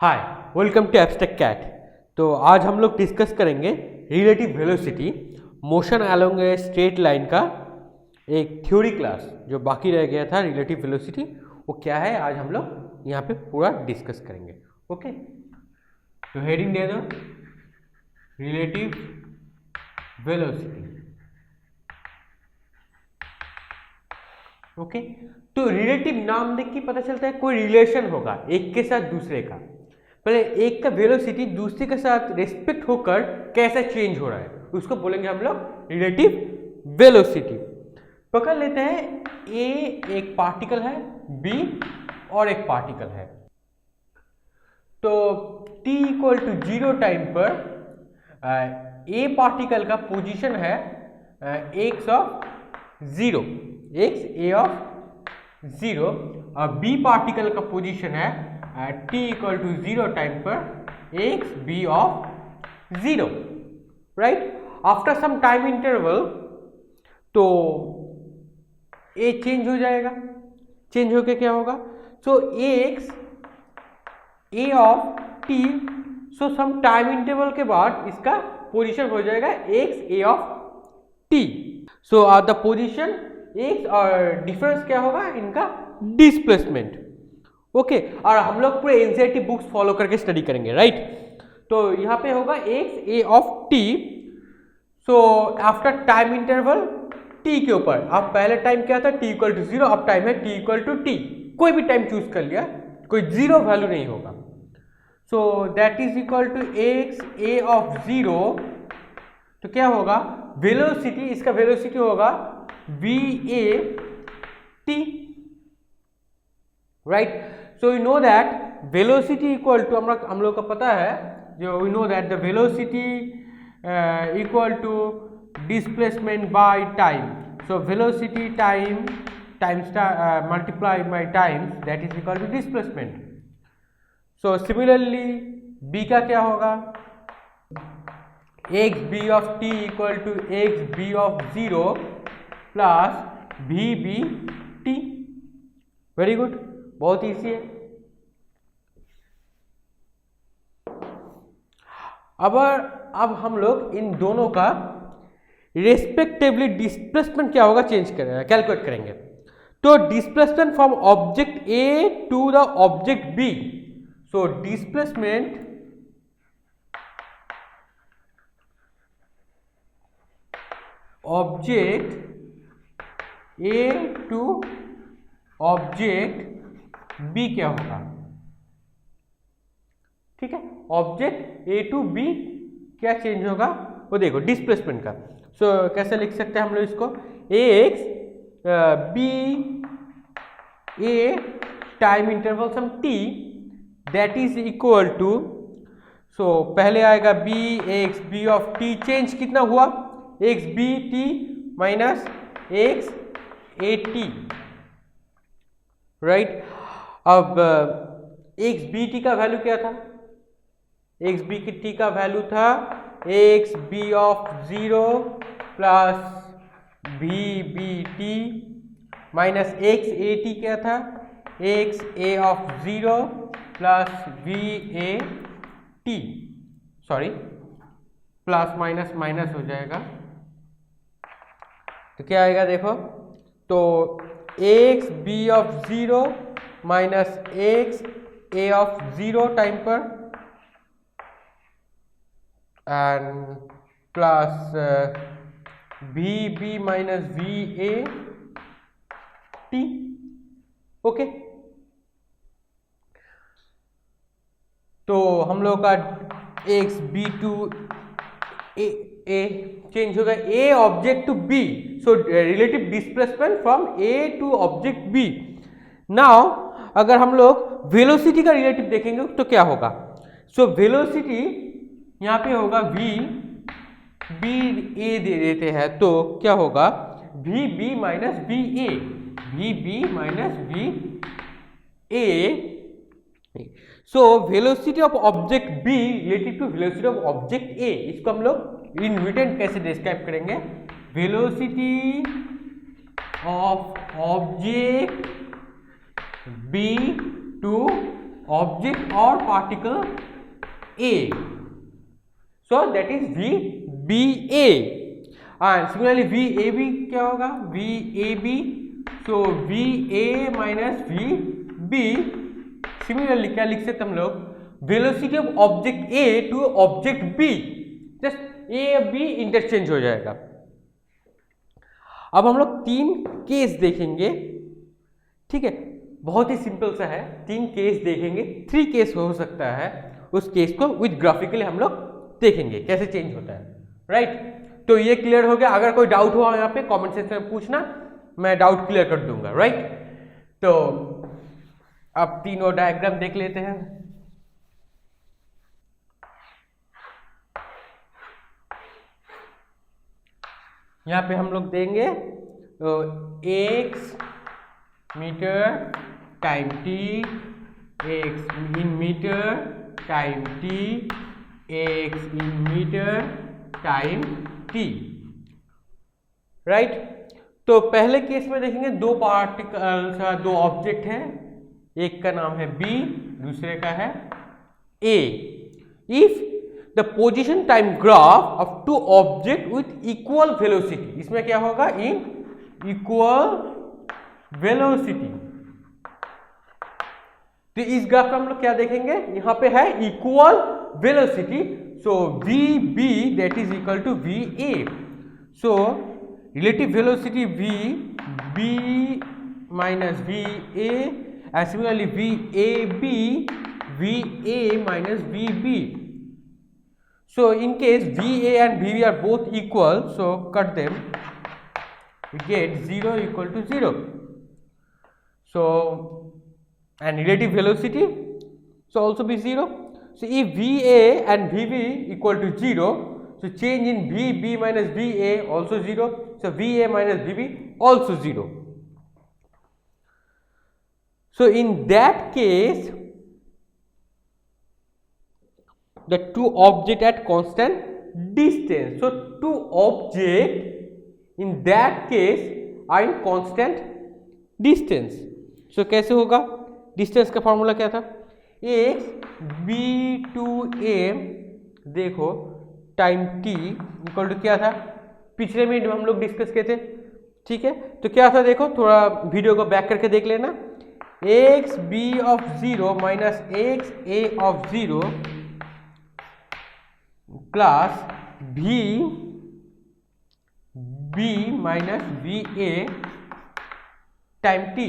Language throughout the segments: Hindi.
Hi, welcome to abstract cat. तो आज हम लोग डिस्कस करेंगे relative velocity motion along a straight line का एक थ्योरी क्लास जो बाकी रह गया था। रिलेटिव वेलोसिटी वो क्या है, आज हम लोग यहाँ पे पूरा डिस्कस करेंगे। ओके, तो हेडिंग दे दो रिलेटिव वेलोसिटी। ओके, तो रिलेटिव नाम देख के पता चलता है कोई रिलेशन होगा एक के साथ दूसरे का। पहले एक का वेलोसिटी दूसरे के साथ रेस्पेक्ट होकर कैसा चेंज हो रहा है उसको बोलेंगे हम लोग रिलेटिव वेलोसिटी। पकड़ लेते हैं ए एक पार्टिकल है, बी और एक पार्टिकल है। तो t इक्वल टू 0 टाइम पर ए पार्टिकल का पोजीशन है x of 0, x a of 0, और बी पार्टिकल का पोजीशन है t इक्वल टू 0 टाइम पर x b of 0, right. After some time interval तो a चेंज हो जाएगा, चेंज होके क्या होगा, so x a of t, so some time interval के बाद इसका पोजीशन हो जाएगा x a of t। So the position x और डिफरेंस क्या होगा इनका, डिस्प्लेसमेंट। ओके, और हम लोग पूरे एनसीईआरटी बुक्स फॉलो करके स्टडी करेंगे, राइट। तो यहाँ पे होगा x a of t, so after time interval t के ऊपर। अब पहले टाइम क्या था, t इक्वल टू 0, अब टाइम है t इक्वल टू t। कोई भी टाइम चूज कर लिया, कोई जीरो वैल्यू नहीं होगा। So that is equal to x a of 0। तो क्या होगा, वेलोसिटी, इसका वेलोसिटी होगा v a t, right. So you know that velocity equal to, हम लोग का पता है जो we know that the velocity equal to displacement by time. So velocity times multiply by time, that is equal to displacement. So similarly b का क्या होगा, x b of t equal to x b of 0 plus v b t। Very good, बहुत ईजी है। अब हम लोग इन दोनों का रेस्पेक्टिवली डिस्प्लेसमेंट क्या होगा कैलकुलेट करेंगे। तो displacement from object A to the object B, so displacement object A to object B क्या होगा, ठीक है। ऑब्जेक्ट ए टू बी क्या चेंज होगा वो देखो डिस्प्लेसमेंट का। सो कैसे लिख सकते हैं हम लोग इसको, x B A time interval some t, that is equal to, so पहले आएगा B x B of t, change कितना हुआ, x B t minus x A t, right. अब एक्स बी टी का वैल्यू क्या था, एक्स बी की टी का वैल्यू था x B of 0 plus v B t minus x A t क्या था, x A of 0 plus v A T, sorry plus minus minus हो जाएगा, तो क्या आएगा देखो, तो x B of 0 minus x A of 0 time पर and plus v B minus v A t. Okay, तो हम लोग का x B to A change होगा A object to B, so relative displacement from A to object B. Now अगर हम लोग वेलोसिटी का रिलेटिव देखेंगे तो क्या होगा, सो वेलोसिटी यहाँ पे होगा v b a दे देते हैं, तो क्या होगा v b minus v a, v b minus v a। So velocity of object b related to velocity of object a, इसको हम लोग इन रिटर्न कैसे डिस्क्राइब करेंगे, velocity of object b to object और particle A. So that is VBA. And similarly VAB क्या होगा? VAB. So VA minus VB. Similarly क्या लिख सकते हम लोग? Velocity of object A to object B. Just A और B इंटरचेंज हो जाएगा. अब हम लोग 3 केस देखेंगे. ठीक है, बहुत ही सिंपल सा है. 3 केस देखेंगे. 3 केस हो सकता है. उस केस को विद ग्राफिकली हम लोग देखेंगे कैसे चेंज होता है. राइट, तो ये क्लियर हो गया. अगर कोई डाउट हुआ यहाँ पे कमेंट सेक्शन में पूछना, मैं डाउट क्लियर कर दूंगा. राइट, तो अब 3 और डायग्राम देख लेते हैं. यहाँ पे हम लोग देंगे तो x metre time t, x in metre time t, x in metre time t. Right, तो पहले केस में देखेंगे 2 पार्टिकल्स, 2 ऑब्जेक्ट हैं. एक का नाम है B, दूसरे का है A. If the position time graph of 2 object with equal velocity, इसमें क्या होगा? In equal velocity. तो इस ग्राफ में हम लोग क्या देखेंगे? यहां पे है equal velocity. So VB that is equal to VA. So relative velocity VB minus VA and similarly VAB VA minus VB. So in case VA and VB are both equal, so cut them, we get 0 equal to 0. So and relative velocity so also be 0. So if VA and VB equal to 0, so change in VB minus VA also 0. So VA minus VB also 0. So in that case, the 2 objects at constant distance. So 2 objects in that case are in constant distance. So कैसे होगा? डिस्टेंस का फॉर्मूला क्या था? x b to a देखो टाइम t इक्वल टू क्या था? पिछले मिनट में हम लोग डिस्कस किए थे. ठीक है, तो क्या था देखो, थोड़ा वीडियो को बैक करके देख लेना. X B of 0 minus x A of 0 plus v B minus v A time t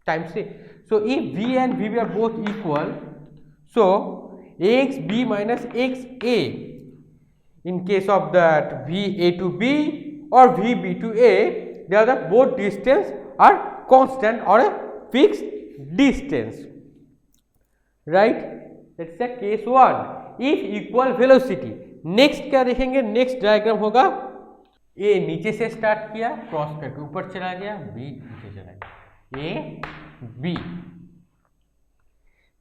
time c. So if v and v B are both equal, so x B minus x A in case of that VA to B or VB to A, they are the both distance are constant or a fixed distance. Right, that's the case 1 if equal velocity. next क्या देखेंगे? next diagram होगा A नीचे से स्टार्ट किया, क्रॉस करके ऊपर चला गया, B नीचे चला गया, A B.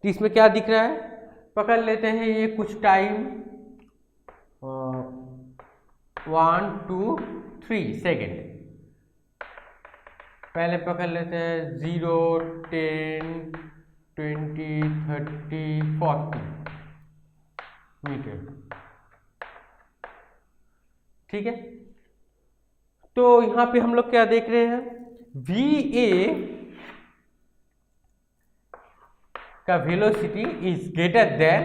तो इसमें क्या दिख रहा है? पकड़ लेते हैं ये कुछ टाइम 1 2 3 सेकेंड. पहले पकड़ लेते हैं 0 10 20 30 40 मीटर. ठीक है, तो यहां पे हम लोग क्या देख रहे हैं? VA का velocity is greater than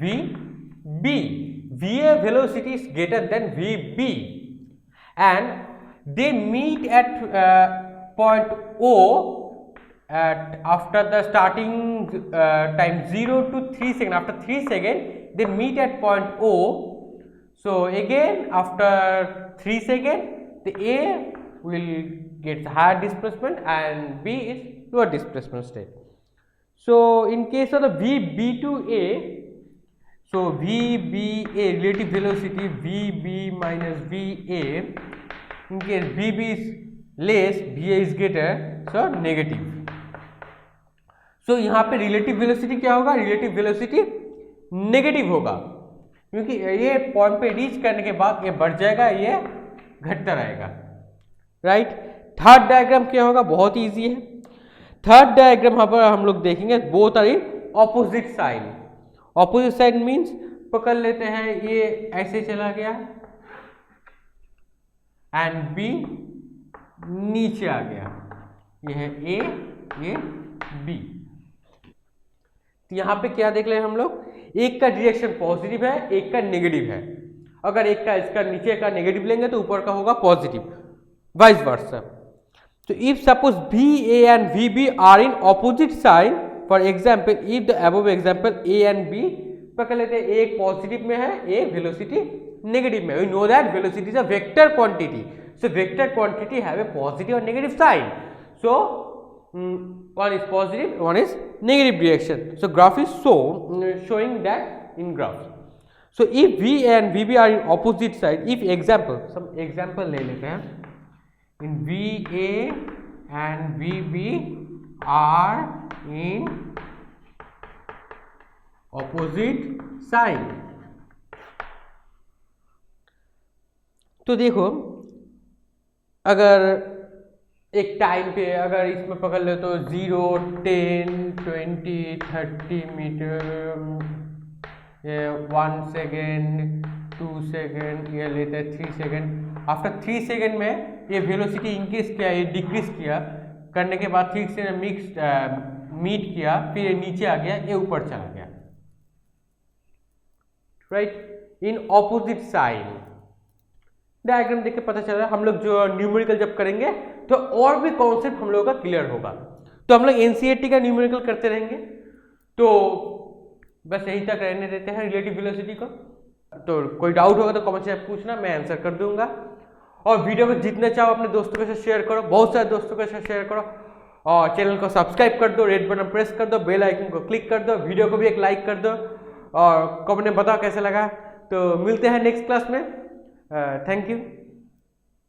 VB. VA velocity is greater than VB and they meet at point O at after the starting time 0 to 3 seconds. After 3 seconds they meet at point O. So again after 3 seconds the A will get higher displacement and B is lower displacement state. So in case of the VB to A, so VBA relative velocity VB minus VA, in case VB is less VA is greater, so negative. So यहाँ पे relative velocity क्या होगा? relative velocity negative होगा, क्योंकि ये पॉइंट पे रीच करने के बाद ये बढ़ जाएगा, ये घटता रहेगा. राइट, थर्ड डायग्राम क्या होगा? बहुत ईजी है. थर्ड डायग्राम यहाँ पर हम लोग देखेंगे, both are in opposite sign. Opposite sign means पकड़ लेते हैं ये ऐसे चला गया एंड बी नीचे आ गया, ये है ए, ये बी। तो यहाँ पे क्या देख रहे हैं हम लोग, एक का डायरेक्शन पॉजिटिव है, एक का नेगेटिव है। अगर एक का इसका नीचे का नेगेटिव लेंगे तो ऊपर का होगा पॉजिटिव, वाइस वर्सा। तो if suppose v A and v B are in opposite sign, for example if the above example A and B, पकड़ लेते हैं एक पॉजिटिव में है, एक वेलोसिटी नेगेटिव में। We know that velocity is a vector quantity, so vector quantity have a positive और negative sign, so one is positive, one is negative direction. So graph is showing that in graph. So if V and VB are in opposite side, if example, some example ले लेते हैं, in VA and VB are in opposite side. तो देखो अगर एक टाइम पे अगर इसमें पकड़ ले तो 0, 10, 20, 30 मीटर, 1 सेकेंड, 2 सेकेंड, ये लेते हैं 3 सेकेंड। आफ्टर 3 सेकेंड में ये वेलोसिटी इंक्रीज किया, ये डिक्रीज किया, करने के बाद 3 से मीट किया, फिर ये नीचे आ गया, ये ऊपर चला गया, right, in opposite side. Diagram देख के पता चल रहा है। हम लोग जो न्यूमेरिकल जब करेंगे तो और भी कॉन्सेप्ट हम लोगों का क्लियर होगा। तो हम लोग एनसीईआरटी का न्यूमेरिकल करते रहेंगे, तो बस यहीं तक रहने देते हैं रिलेटिव वेलोसिटी को। तो कोई डाउट होगा तो कमेंट में पूछना, मैं आंसर कर दूंगा। और वीडियो को जितना चाहो अपने दोस्तों के साथ शेयर करो, बहुत सारे दोस्तों के साथ शेयर करो, और चैनल को सब्सक्राइब कर दो, रेड बटन प्रेस कर दो, बेल आइकन को क्लिक कर दो, वीडियो को भी एक लाइक कर दो, और कमेंट में बताओ कैसा लगा। तो मिलते हैं नेक्स्ट क्लास में। Thank you.